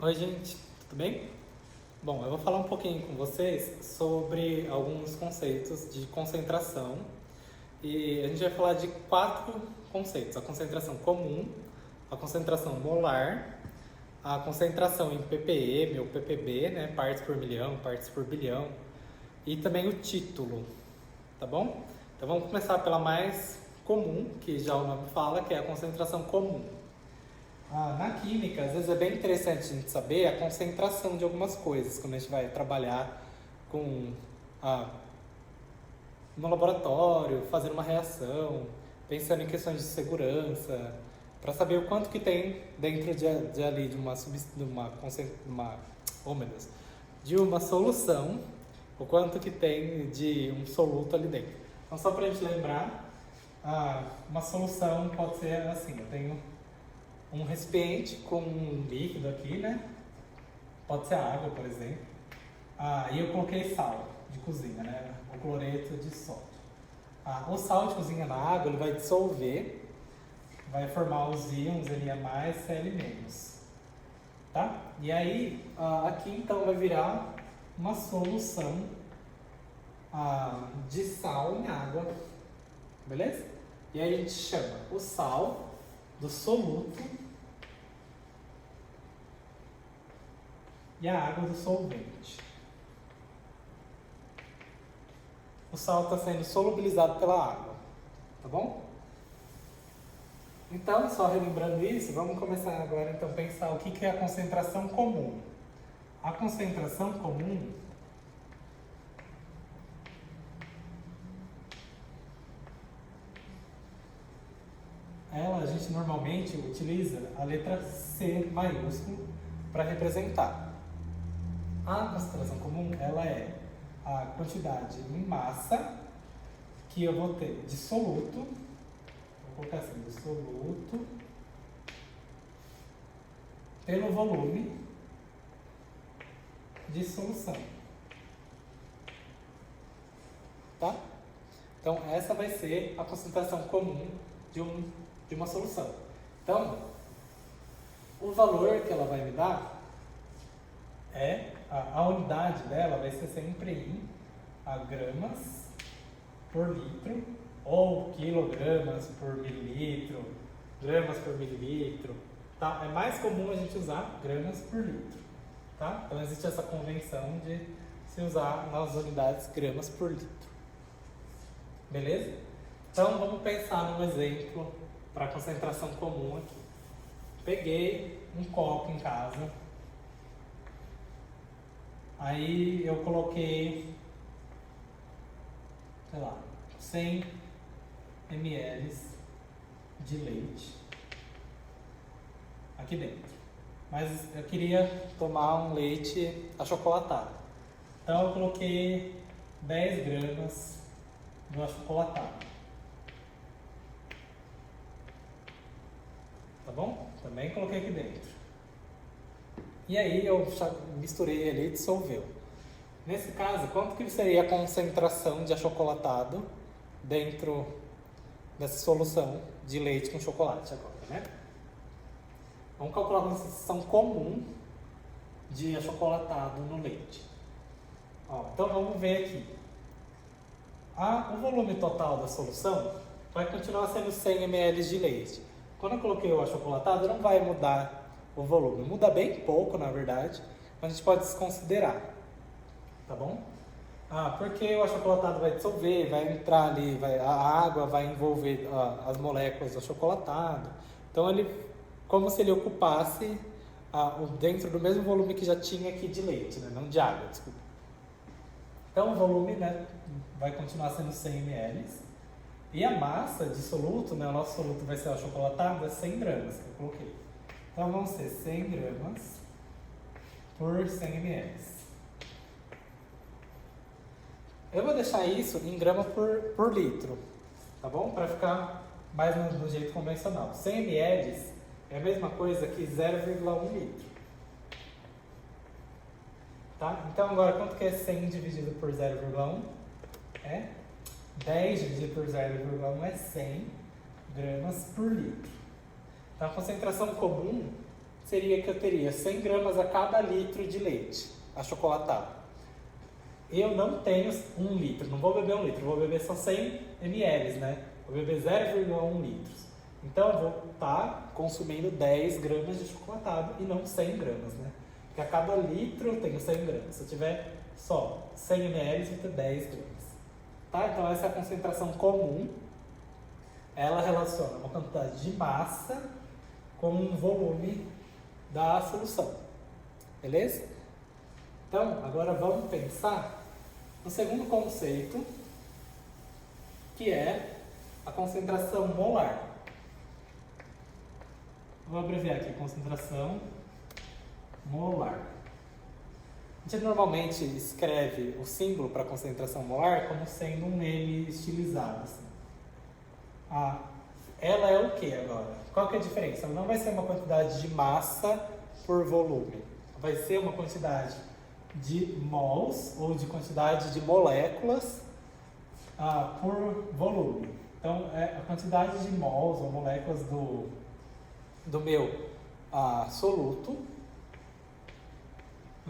Oi, gente, tudo bem? Bom, eu vou falar um pouquinho com vocês sobre alguns conceitos de concentração e a gente vai falar de 4 conceitos: a concentração comum, a concentração molar, a concentração em ppm ou ppb, né, partes por milhão, partes por bilhão, e também o título, tá bom? Então vamos começar pela mais comum, que já o nome fala, que é a concentração comum. Na química, às vezes é bem interessante a gente saber a concentração de algumas coisas quando a gente vai trabalhar com no laboratório, fazendo uma reação, pensando em questões de segurança, para saber o quanto que tem dentro ali oh meu Deus, de uma solução, o quanto que tem de um soluto ali dentro. Então, só para a gente lembrar, uma solução pode ser assim: eu tenho um recipiente com um líquido aqui, né? Pode ser água, por exemplo. E eu coloquei sal de cozinha, né? O cloreto de sódio. O sal de cozinha na água, ele vai dissolver, vai formar os íons Na+, Cl-, tá? E aí, aqui então vai virar uma solução de sal em água, beleza? E aí a gente chama o sal do soluto e a água do solvente. O sal está sendo solubilizado pela água, tá bom? Então, só relembrando isso, vamos começar agora então a pensar o que é a concentração comum. A concentração comum a gente normalmente utiliza a letra C maiúsculo para representar. A concentração comum, ela é a quantidade em massa que eu vou ter de soluto, vou colocar assim, de soluto, pelo volume de solução. Tá? Então, essa vai ser a concentração comum de uma solução. Então, o valor que ela vai me dar a unidade dela vai ser sempre em gramas por litro ou quilogramas por mililitro, gramas por mililitro, tá? É mais comum a gente usar gramas por litro, tá? Então existe essa convenção de se usar nas unidades gramas por litro, beleza? Então vamos pensar num exemplo para concentração comum aqui. Peguei um copo em casa. Aí eu coloquei, sei lá, 100 ml de leite aqui dentro. Mas eu queria tomar um leite achocolatado. Então eu coloquei 10 gramas do achocolatado. Tá bom? Também coloquei aqui dentro. E aí eu misturei ali e dissolveu. Nesse caso, quanto que seria a concentração de achocolatado dentro dessa solução de leite com chocolate agora, né? Vamos calcular a concentração comum de achocolatado no leite. Então vamos ver aqui. O volume total da solução vai continuar sendo 100 ml de leite. Quando eu coloquei o achocolatado, não vai mudar o volume. Muda bem pouco, na verdade, mas a gente pode desconsiderar, tá bom? Porque o achocolatado vai dissolver, vai entrar ali, a água vai envolver as moléculas do achocolatado. Então, como se ele ocupasse dentro do mesmo volume que já tinha aqui de leite, né? Não de água, desculpa. Então, o volume, né, vai continuar sendo 100 ml. E a massa de soluto, né, o nosso soluto vai ser o achocolatado, é 100 gramas que eu coloquei. Então vão ser 100 gramas por 100 ml. Eu vou deixar isso em grama por litro, tá bom? Para ficar mais do jeito convencional. 100 ml é a mesma coisa que 0,1 litro. Tá? Então agora quanto que é 100 dividido por 0,1? É 10 dividido por 0,1 é 100 gramas por litro. Então, a concentração comum seria que eu teria 100 gramas a cada litro de leite achocolatado. Eu não tenho 1 litro, não vou beber 1 litro, vou beber só 100 ml, né? Vou beber 0,1 litros. Então eu vou estar consumindo 10 gramas de achocolatado e não 100 gramas, né? Porque a cada litro eu tenho 100 gramas. Se eu tiver só 100 ml, eu vou ter 10 gramas. Tá? Então essa é a concentração comum. Ela relaciona uma quantidade de massa com o volume da solução. Beleza? Então, agora vamos pensar no segundo conceito, que é a concentração molar. Vou abreviar aqui, concentração molar. A gente normalmente escreve o símbolo para concentração molar como sendo um M estilizado. Assim. Ela é o que agora? Qual que é a diferença? Ela não vai ser uma quantidade de massa por volume. Vai ser uma quantidade de mols ou de quantidade de moléculas por volume. Então, é a quantidade de mols ou moléculas do meu soluto,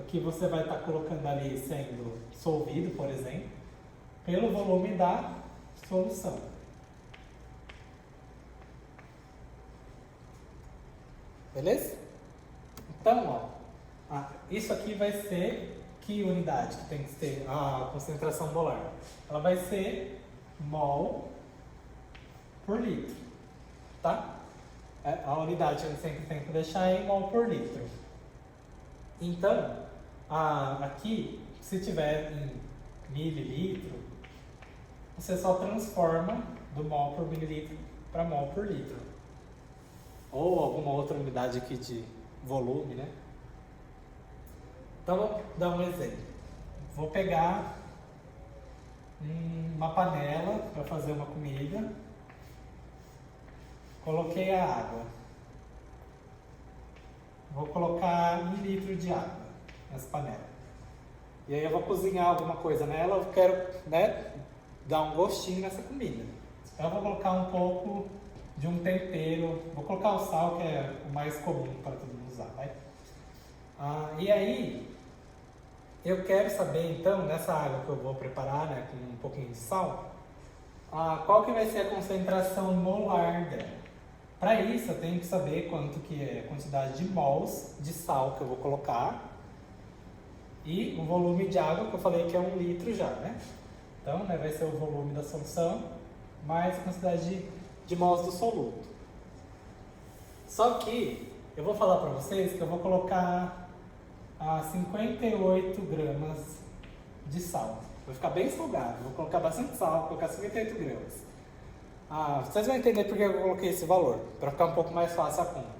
que você vai estar colocando ali sendo solvido, por exemplo, pelo volume da solução. Beleza? Então, isso aqui vai ser que unidade que tem que ter a concentração molar? Ela vai ser mol por litro, tá? A unidade que a gente sempre tem que deixar é em mol por litro. Então, aqui, se tiver em mililitro, você só transforma do mol por mililitro para mol por litro. Ou alguma outra unidade aqui de volume, né? Então, vou dar um exemplo. Vou pegar uma panela para fazer uma comida. Coloquei a água. Vou colocar 1 litro de água nessa panela. E aí eu vou cozinhar alguma coisa nela. Eu quero, dar um gostinho nessa comida. Então eu vou colocar um pouco de um tempero. Vou colocar o sal, que é o mais comum para todo mundo usar, né? E aí, eu quero saber, então, nessa água que eu vou preparar, né, com um pouquinho de sal, qual que vai ser a concentração molar dela. Para isso, eu tenho que saber quanto que é a quantidade de mols de sal que eu vou colocar e o volume de água, que eu falei que é 1 litro já, né? Então, vai ser o volume da solução mais a quantidade de mols do soluto. Só que eu vou falar para vocês que eu vou colocar 58 gramas de sal. Vai ficar bem salgado. Vou colocar bastante sal, vou colocar 58 gramas. Vocês vão entender por que eu coloquei esse valor, para ficar um pouco mais fácil a conta.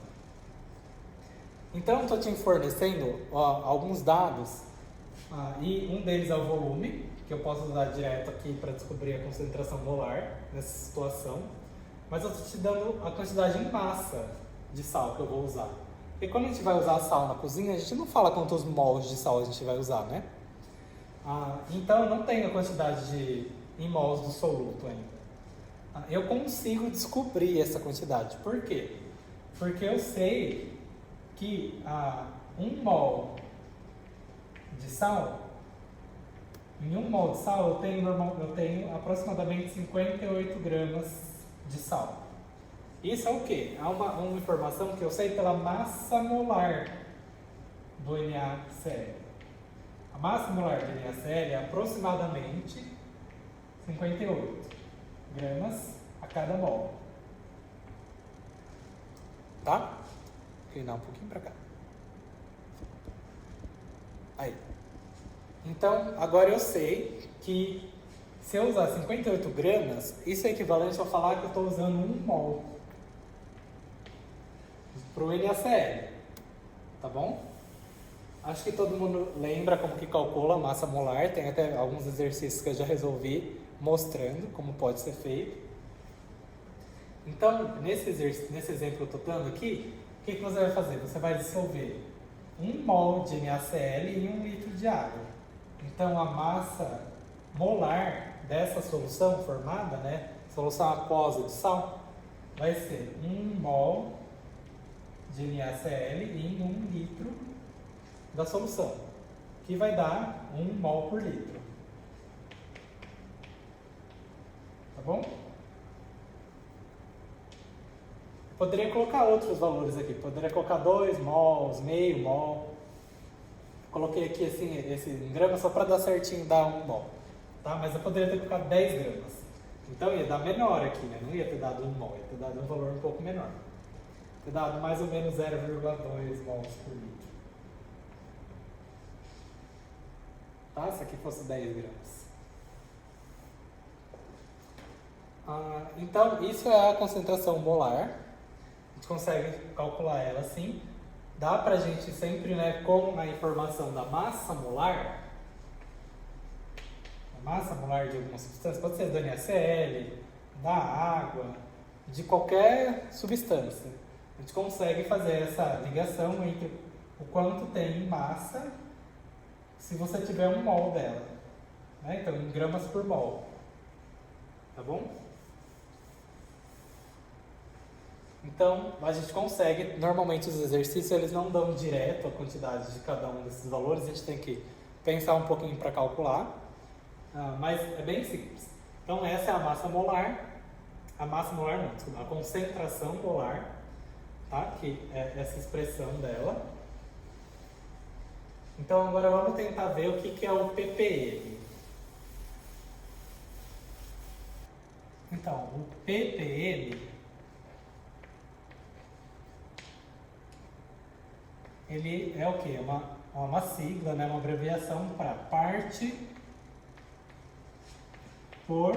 Então, estou te fornecendo alguns dados, e um deles é o volume, que eu posso usar direto aqui para descobrir a concentração molar nessa situação. Mas eu estou te dando a quantidade em massa de sal que eu vou usar. Porque quando a gente vai usar sal na cozinha, a gente não fala quantos mols de sal a gente vai usar, né? Então eu não tenho a quantidade em mols do soluto ainda. Eu consigo descobrir essa quantidade. Por quê? Porque eu sei que 1 mol de sal, em 1 mol de sal eu tenho aproximadamente 58 gramas de sal. Isso é o quê? É uma informação que eu sei pela massa molar do NaCl. A massa molar do NaCl é aproximadamente 58 gramas a cada mol. Tá? Vou inclinar um pouquinho para cá. Aí. Então, agora eu sei que se eu usar 58 gramas, isso é equivalente a falar que eu estou usando 1 mol para o NaCl, tá bom? Acho que todo mundo lembra como que calcula a massa molar, tem até alguns exercícios que eu já resolvi mostrando como pode ser feito. Então, nesse exemplo que eu estou dando aqui, o que você vai fazer? Você vai dissolver 1 mol de NaCl em 1 litro de água. Então, a massa molar dessa solução formada, solução aquosa de sal, vai ser 1 mol de NaCl em 1 litro da solução, que vai dar 1 mol por litro. Tá bom? Poderia colocar outros valores aqui, poderia colocar 2 mols, meio mol. Coloquei aqui assim, esse em gramas só para dar certinho, dar 1 mol. Tá? Mas eu poderia ter colocado 10 gramas. Então ia dar menor aqui, né? Não ia ter dado 1 mol, ia ter dado um valor um pouco menor. Ia ter dado mais ou menos 0,2 mols por litro. Tá? Se aqui fosse 10 gramas. Então, isso é a concentração molar. A gente consegue calcular ela assim. Dá pra gente sempre, né, com a informação da massa molar, a massa molar de alguma substância, pode ser do NaCl, da água, de qualquer substância. A gente consegue fazer essa ligação entre o quanto tem em massa se você tiver 1 mol dela. Né? Então, em gramas por mol. Tá bom? Então, a gente consegue, normalmente os exercícios eles não dão direto a quantidade de cada um desses valores, a gente tem que pensar um pouquinho para calcular, mas é bem simples. Então, essa é a massa molar não, desculpa, a concentração molar, tá? Que é essa expressão dela. Então, agora vamos tentar ver o que é o ppm. Então, o ppm ele é o que? Uma sigla, né? Uma abreviação para parte por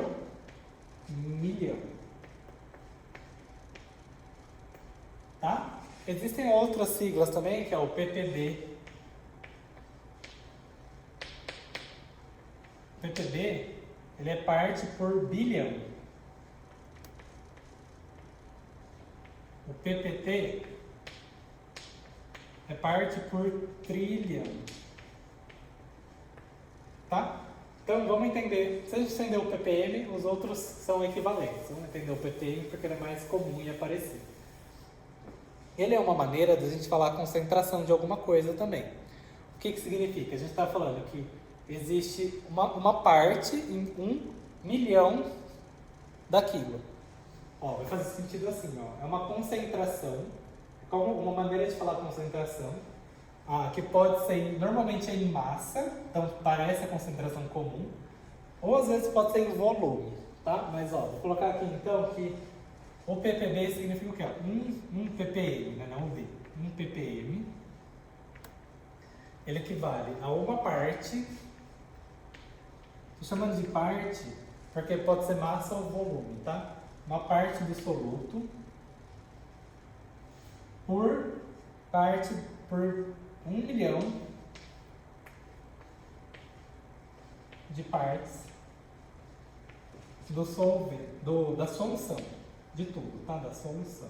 milhão. Tá? Existem outras siglas também, que é o ppb. O ppb, ele é parte por bilhão. O ppt é parte por trilhão. Tá? Então vamos entender. Se a gente entender o ppm, os outros são equivalentes. Vamos entender o ppm porque ele é mais comum e é parecido. Ele é uma maneira de a gente falar a concentração de alguma coisa também. O que significa? A gente está falando que existe uma parte em 1 milhão daquilo. Ó, vai fazer sentido assim, ó. É uma concentração. Uma maneira de falar concentração, que pode ser, normalmente é em massa, então parece a concentração comum, ou às vezes pode ser em volume, tá? Mas ó, vou colocar aqui então que o ppb significa o quê? 1 ppm, né? Não V. 1 ppm, ele equivale a uma parte, estou chamando de parte porque pode ser massa ou volume, tá? Uma parte do soluto por parte por 1 milhão de partes da solução, de tudo, tá? Da solução.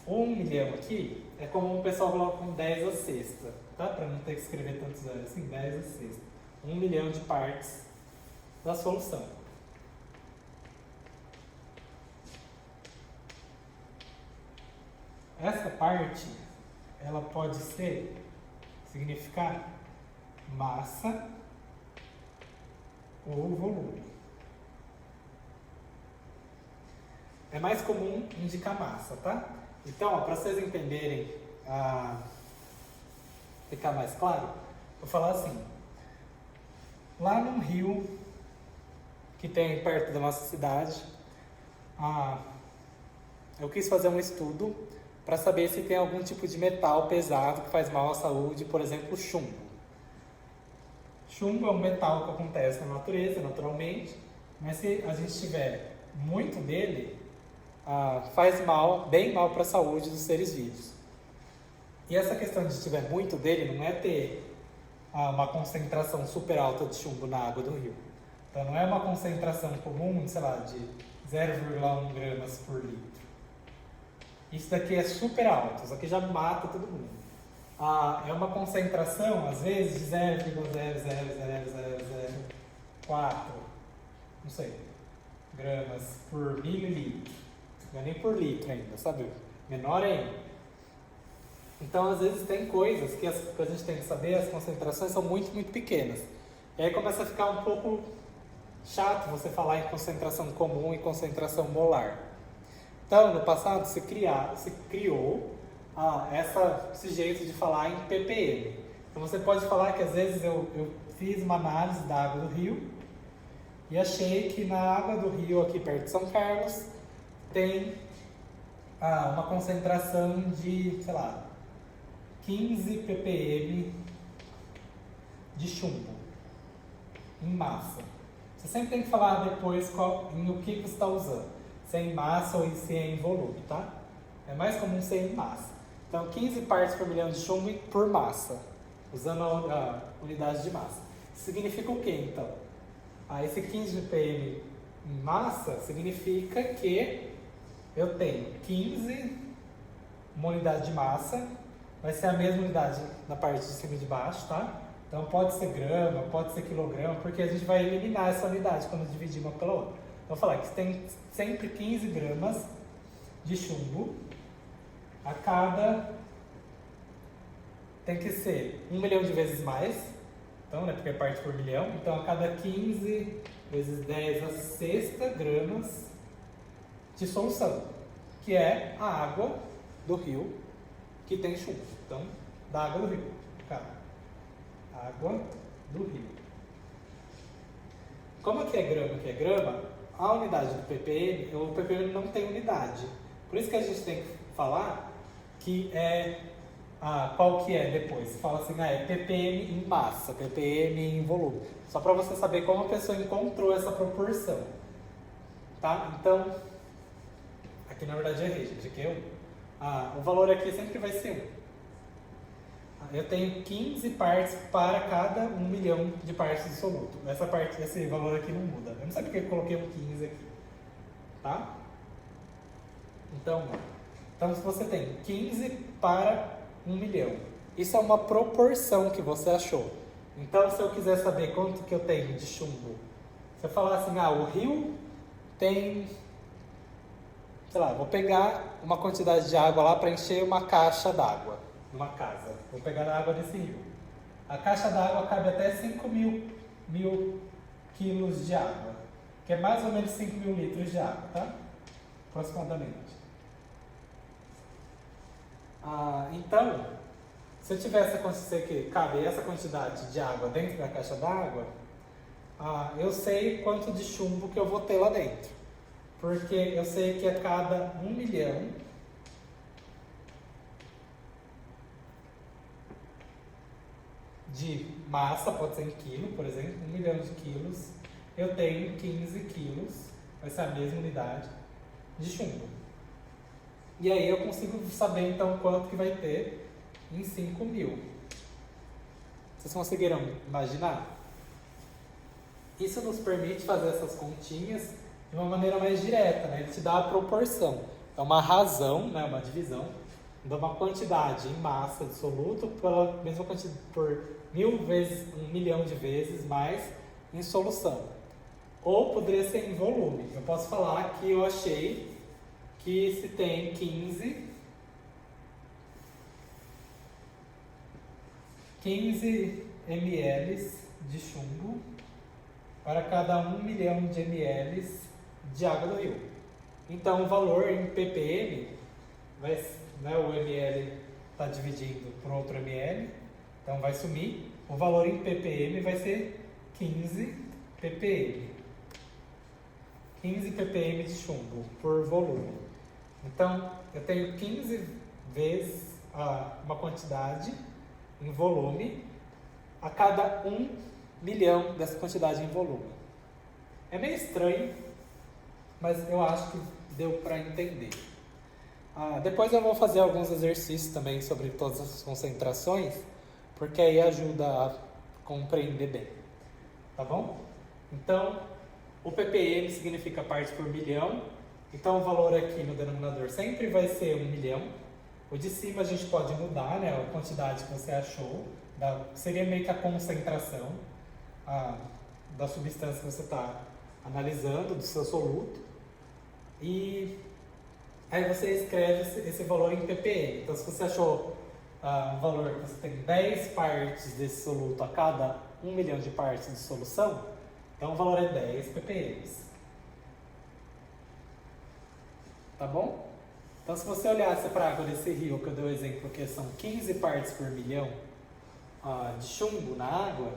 1 milhão aqui é como o pessoal coloca com 10 a sexta, tá? Para não ter que escrever tantos zeros assim, 10 a sexta. 1 milhão de partes da solução. Essa parte, ela pode significar massa ou volume. É mais comum indicar massa, tá? Então, para vocês entenderem, ficar mais claro, vou falar assim. Lá num rio que tem perto da nossa cidade, eu quis fazer um estudo para saber se tem algum tipo de metal pesado que faz mal à saúde, por exemplo, chumbo. Chumbo é um metal que acontece na natureza, naturalmente, mas se a gente tiver muito dele, faz mal, bem mal para a saúde dos seres vivos. E essa questão de tiver muito dele não é ter uma concentração super alta de chumbo na água do rio. Então não é uma concentração comum, sei lá, de 0,1 gramas por litro. Isso daqui é super alto, isso aqui já mata todo mundo. É uma concentração, às vezes, de 0,00004, não sei, gramas por mililitro. não é nem por litro ainda, sabe? Menor ainda. Então, às vezes, tem coisas que a gente tem que saber, as concentrações são muito, muito pequenas. E aí começa a ficar um pouco chato você falar em concentração comum e concentração molar. Então, no passado, se criou esse jeito de falar em ppm. Então, você pode falar que, às vezes, eu fiz uma análise da água do rio e achei que na água do rio, aqui perto de São Carlos, tem uma concentração de, sei lá, 15 ppm de chumbo em massa. Você sempre tem que falar depois no que você está usando, se é em massa ou se é em volume, tá? É mais comum ser em massa. Então, 15 partes por milhão de chumbo por massa, usando a unidade de massa. Significa o quê, então? Esse 15 ppm em massa significa que eu tenho 15, uma unidade de massa, vai ser a mesma unidade na parte de cima e de baixo, tá? Então pode ser grama, pode ser quilograma, porque a gente vai eliminar essa unidade quando dividir uma pela outra. Então vou falar que tem sempre 15 gramas de chumbo a cada... Tem que ser 1 milhão de vezes mais, então, né, porque é parte por milhão. Então a cada 15 vezes 10 a sexta gramas de solução, que é a água do rio que tem chumbo. Então, da água do rio, cara. Água do rio. Como aqui é grama, a unidade do ppm, o ppm não tem unidade. Por isso que a gente tem que falar que qual que é depois. Fala assim, é ppm em massa, ppm em volume. Só para você saber como a pessoa encontrou essa proporção. Tá? Então, aqui na verdade é errei, gente. Aqui é 1. O valor aqui sempre vai ser 1. Eu tenho 15 partes para cada 1 milhão de partes de soluto. Esse valor aqui não muda. Eu não sei porque eu coloquei um 15 aqui. Tá? Então se você tem 15 para 1 milhão. Isso é uma proporção que você achou. Então, se eu quiser saber quanto que eu tenho de chumbo, se eu falar assim, o rio tem... Sei lá, vou pegar uma quantidade de água lá para encher uma caixa d'água numa casa. Vou pegar a água desse rio. A caixa d'água cabe até 5 mil quilos de água, que é mais ou menos 5 mil litros de água, tá? Aproximadamente. Então, se eu tivesse que cabe essa quantidade de água dentro da caixa d'água, eu sei quanto de chumbo que eu vou ter lá dentro. Porque eu sei que a cada 1 milhão de massa, pode ser em quilo, por exemplo, 1 milhão de quilos, eu tenho 15 quilos, vai ser a mesma unidade, de chumbo. E aí eu consigo saber então quanto que vai ter em 5 mil. Vocês conseguiram imaginar? Isso nos permite fazer essas continhas de uma maneira mais direta, né? Ele te dá a proporção. É uma razão, né? Uma divisão de uma quantidade em massa de soluto pela mesma quantidade, por 1 milhão de vezes mais em solução. Ou poderia ser em volume. Eu posso falar que eu achei que se tem 15 ml de chumbo para cada 1 milhão de ml de água do rio. Então o valor em ppm, o ml está dividindo por outro ml, então vai sumir. O valor em ppm vai ser 15 ppm. 15 ppm de chumbo por volume. Então eu tenho 15 vezes uma quantidade em volume a cada 1 milhão dessa quantidade em volume. É meio estranho, mas eu acho que deu para entender. Depois eu vou fazer alguns exercícios também sobre todas essas concentrações, porque aí ajuda a compreender bem. Tá bom? Então, o ppm significa partes por milhão. Então, o valor aqui no denominador sempre vai ser 1 milhão. O de cima a gente pode mudar, né? A quantidade que você achou. Seria meio que a concentração da substância que você está analisando, do seu soluto. E Aí você escreve esse valor em ppm. Então, se você achou um valor que você tem 10 partes desse soluto a cada 1 milhão de partes de solução, então o valor é 10 ppm. Tá bom? Então, se você olhasse para a água desse rio, que eu dei o exemplo que são 15 partes por milhão de chumbo na água,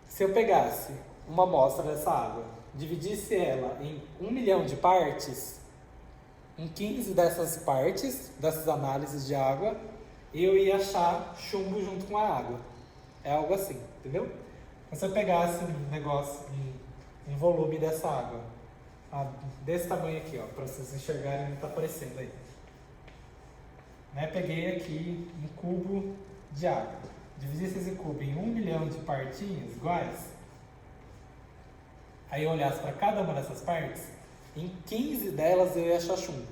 se eu pegasse uma amostra dessa água, dividisse ela em 1 milhão de partes, em 15 dessas partes, dessas análises de água, eu ia achar chumbo junto com a água. É algo assim, entendeu? Se eu pegasse um negócio, um volume dessa água, desse tamanho aqui, ó, para vocês enxergarem, não está aparecendo aí. Né? Peguei aqui um cubo de água, dividisse esse cubo em 1 milhão de partinhas iguais, aí eu olhasse para cada uma dessas partes, em 15 delas eu ia achar chumbo.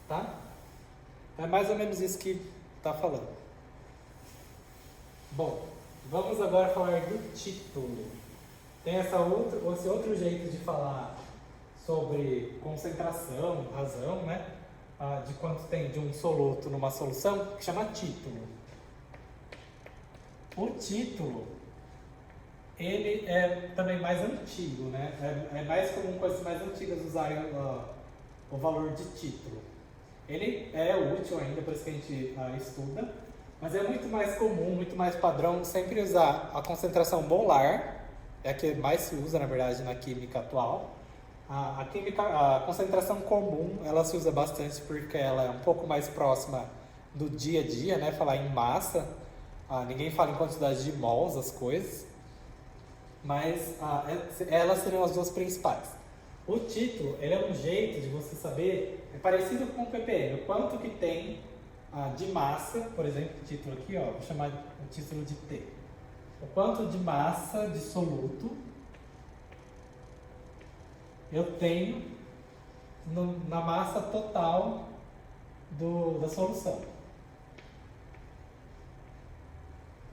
Tá? É mais ou menos isso que está falando. Bom, vamos agora falar do título. Tem esse outro jeito de falar sobre concentração, razão, né? De quanto tem de um soluto numa solução, que chama título. O título, ele é também mais antigo, né? É mais comum coisas mais antigas usarem o valor de título. Ele é útil ainda, por isso que a gente estuda, mas é muito mais comum, muito mais padrão sempre usar a concentração molar, é a que mais se usa, na verdade, na química atual. A concentração comum, ela se usa bastante porque ela é um pouco mais próxima do dia a dia, né? Falar em massa, ninguém fala em quantidade de mols, as coisas, mas elas seriam as duas principais. O título, ele é um jeito de você saber, é parecido com o ppm, o quanto que tem de massa, por exemplo, o título aqui, ó, vou chamar o título de T. O quanto de massa de soluto eu tenho na massa total da solução.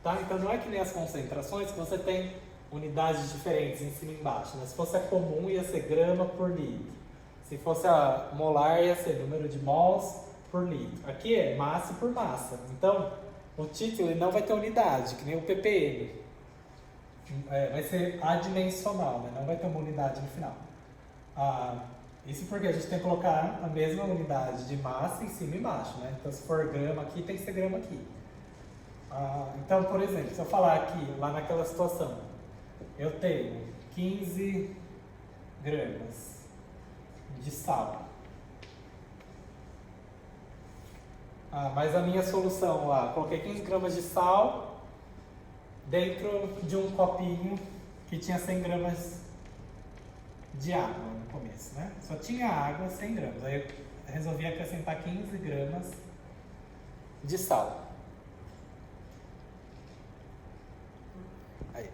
Tá? Então não é que nem as concentrações que você tem unidades diferentes em cima e embaixo. Né? Se fosse a comum, ia ser grama por litro. Se fosse a molar, ia ser número de mols por litro. Aqui é massa por massa. Então, o título ele não vai ter unidade, que nem o ppm. Vai ser adimensional, né? Não vai ter uma unidade no final. Isso porque a gente tem que colocar a mesma unidade de massa em cima e embaixo. Né? Então, se for grama aqui, tem que ser grama aqui. Então, por exemplo, se eu falar aqui, lá naquela situação, eu tenho 15 gramas de sal. Mas a minha solução lá, coloquei 15 gramas de sal dentro de um copinho que tinha 100 gramas de água no começo, né? Só tinha água, 100 gramas. Aí eu resolvi acrescentar 15 gramas de sal. Aí.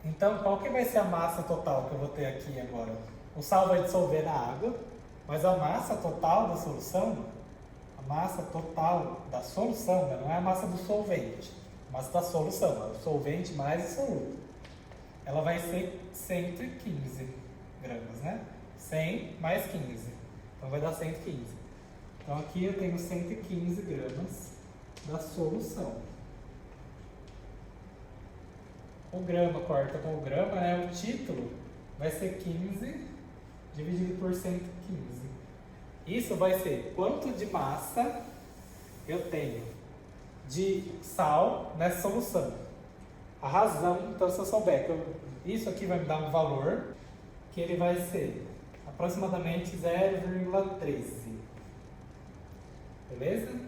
Então, qual que vai ser a massa total que eu vou ter aqui agora? O sal vai dissolver na água, mas a massa total da solução, né, não é a massa do solvente, a massa da solução, é o solvente mais o soluto. Ela vai ser 115 gramas, né? 100 mais 15, então vai dar 115. Então aqui eu tenho 115 gramas da solução. O grama corta com o grama, né? O título vai ser 15 dividido por 115. Isso vai ser quanto de massa eu tenho de sal nessa solução. A razão, então se eu souber que isso aqui vai me dar um valor, que ele vai ser aproximadamente 0,13. Beleza?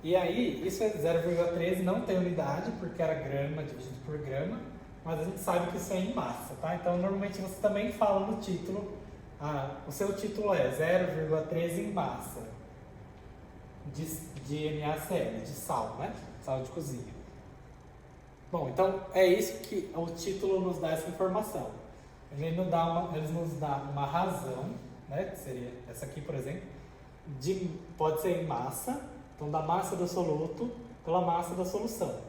E aí, isso é 0,13, não tem unidade, porque era grama dividido por grama, mas a gente sabe que isso é em massa, tá? Então, normalmente você também fala no título, o seu título é 0,13 em massa de NaCl, de sal, né? Sal de cozinha. Bom, então é isso que o título nos dá essa informação. Ele nos dá uma razão, né? Que seria essa aqui, por exemplo, pode ser em massa, então da massa do soluto pela massa da solução.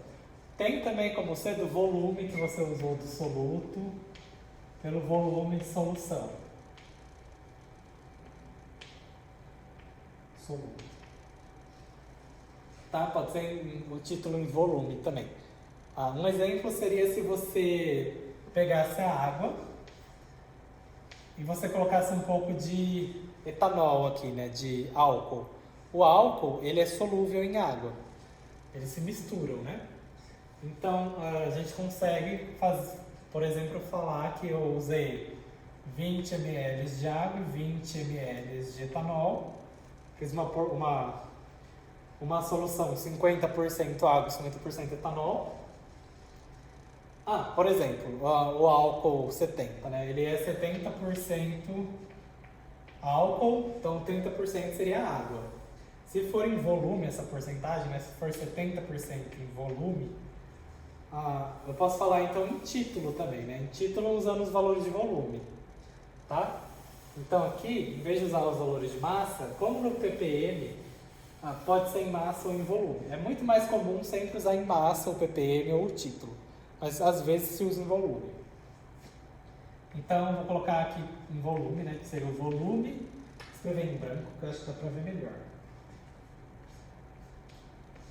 Tem também como ser do volume que você usou do soluto pelo volume de solução. Soluto. Tá? Pode ser o título em volume também. Um exemplo seria se você pegasse a água e você colocasse um pouco de etanol aqui, né, de álcool. O álcool, ele é solúvel em água. Eles se misturam, né? Então, a gente consegue, por exemplo, falar que eu usei 20 ml de água e 20 ml de etanol. Fiz uma solução 50% água e 50% etanol. Por exemplo, o álcool 70, né? Ele é 70% álcool, então 30% seria água. Se for em volume essa porcentagem, né? Se for 70% em volume, eu posso falar então em título também, né? Em título usando os valores de volume, tá? Então aqui, em vez de usar os valores de massa, como no ppm, pode ser em massa ou em volume. É muito mais comum sempre usar em massa o ppm ou o título, mas às vezes se usa em volume. Então eu vou colocar aqui em volume, né? Que seria o volume, escrever em branco, que eu acho que dá para ver melhor.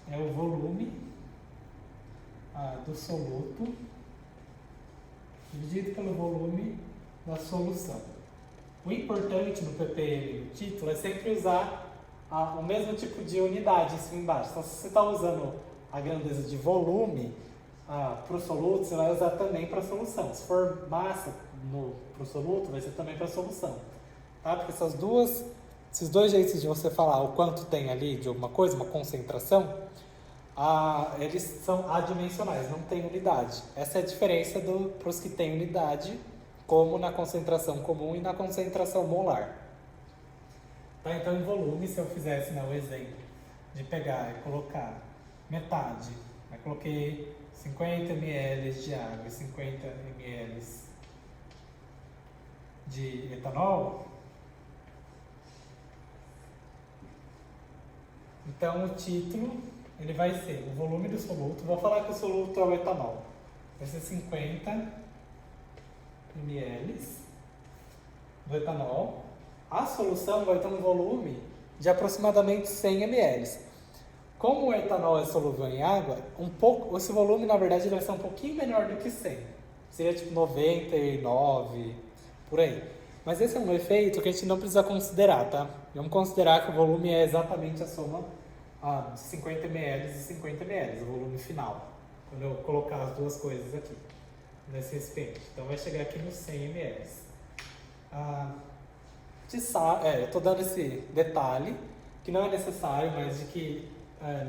É o volume do soluto dividido pelo volume da solução. O importante no ppm e no título é sempre usar o mesmo tipo de unidade em cima e embaixo. Então, se você está usando a grandeza de volume para o soluto, você vai usar também para a solução. Se for massa para o soluto, vai ser também para a solução. Tá? Porque esses dois jeitos de você falar o quanto tem ali de alguma coisa, uma concentração, eles são adimensionais, não tem unidade. Essa é a diferença para os que têm unidade, como na concentração comum e na concentração molar. Tá? Então, em volume, se eu fizesse o exemplo de pegar e colocar metade, eu coloquei 50 ml de água e 50 ml de etanol, então o título ele vai ser o volume do soluto. Vou falar que o soluto é o etanol. Vai ser 50 ml do etanol. A solução vai ter um volume de aproximadamente 100 ml. Como o etanol é solúvel em água, esse volume na verdade vai ser um pouquinho menor do que 100. Seria tipo 99, por aí. Mas esse é um efeito que a gente não precisa considerar, tá? Vamos considerar que o volume é exatamente a soma de 50 ml e 50 ml, o volume final. Quando eu colocar as duas coisas aqui, nesse recipiente. Então vai chegar aqui nos 100 ml. Eu estou dando esse detalhe, que não é necessário, mas de que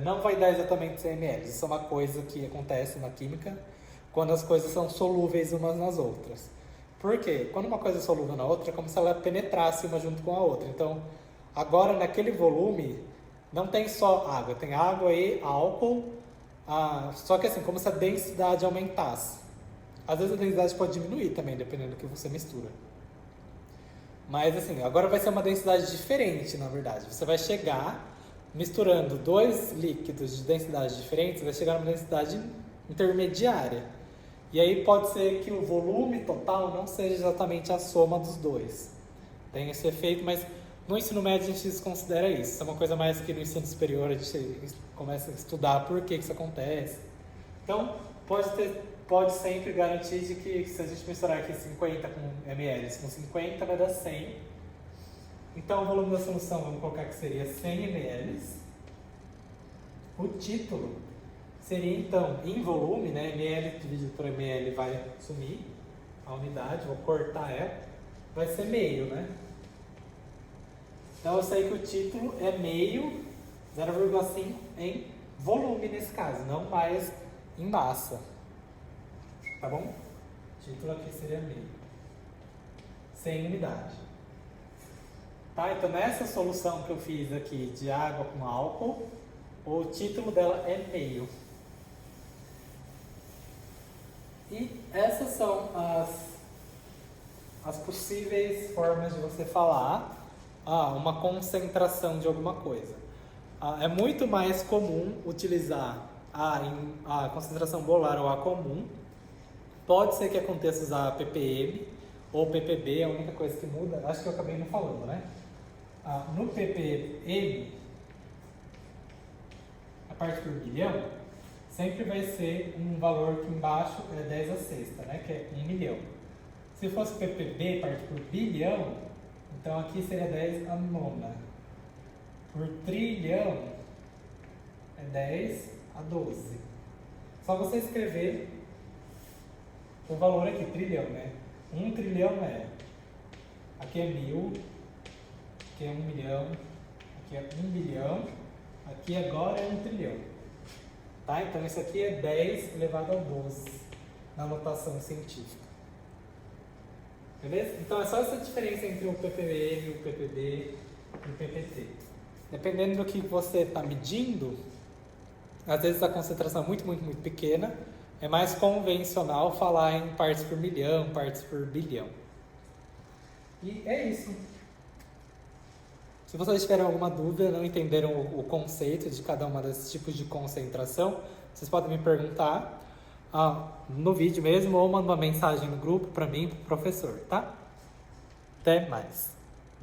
não vai dar exatamente 100 ml. Isso é uma coisa que acontece na química quando as coisas são solúveis umas nas outras. Por quê? Quando uma coisa é solúvel na outra, é como se ela penetrasse uma junto com a outra. Então, agora naquele volume, não tem só água, tem água e álcool, só que assim, como se a densidade aumentasse. Às vezes a densidade pode diminuir também, dependendo do que você mistura. Mas assim, agora vai ser uma densidade diferente, na verdade. Você vai chegar, misturando dois líquidos de densidades diferentes, vai chegar numa densidade intermediária. E aí pode ser que o volume total não seja exatamente a soma dos dois. Tem esse efeito, mas no ensino médio a gente desconsidera isso. Isso é uma coisa mais que no ensino superior a gente começa a estudar por que isso acontece. Então, pode sempre garantir de que se a gente misturar aqui 50 com ml com 50 vai dar 100. Então, o volume da solução, vamos colocar que seria 100 ml. O título seria, então, em volume, né? ml dividido por ml vai sumir a unidade, vou cortar ela, vai ser meio, né? Então, eu sei que o título é meio, 0,5 em volume nesse caso, não mais em massa. Tá bom? O título aqui seria meio. 100 unidade. Tá? Então, nessa solução que eu fiz aqui de água com álcool, o título dela é meio. E essas são as possíveis formas de você falar uma concentração de alguma coisa. É muito mais comum utilizar a concentração molar ou A comum. Pode ser que aconteça usar ppm, ou ppb, a única coisa que muda, acho que eu acabei não falando, né? No ppm, a parte por bilhão, sempre vai ser um valor que embaixo é 10 a sexta, né? Que é 1 milhão. Se fosse ppb, parte por bilhão, então aqui seria 10 a nona. Por trilhão, é 10 a 12. Só você escrever o valor aqui, trilhão, né? 1 trilhão aqui é 1000, aqui é 1 milhão, aqui é 1 bilhão, aqui agora é 1 trilhão. Tá? Então isso aqui é 10 elevado ao 12 na notação científica. Beleza? Então é só essa diferença entre o ppm, o ppb e o ppt. Dependendo do que você está medindo, às vezes a concentração é muito pequena, é mais convencional falar em partes por milhão, partes por bilhão. E é isso. Se vocês tiverem alguma dúvida, não entenderam o conceito de cada uma desses tipos de concentração, vocês podem me perguntar no vídeo mesmo ou mandar uma mensagem no grupo para mim e para o professor, tá? Até mais!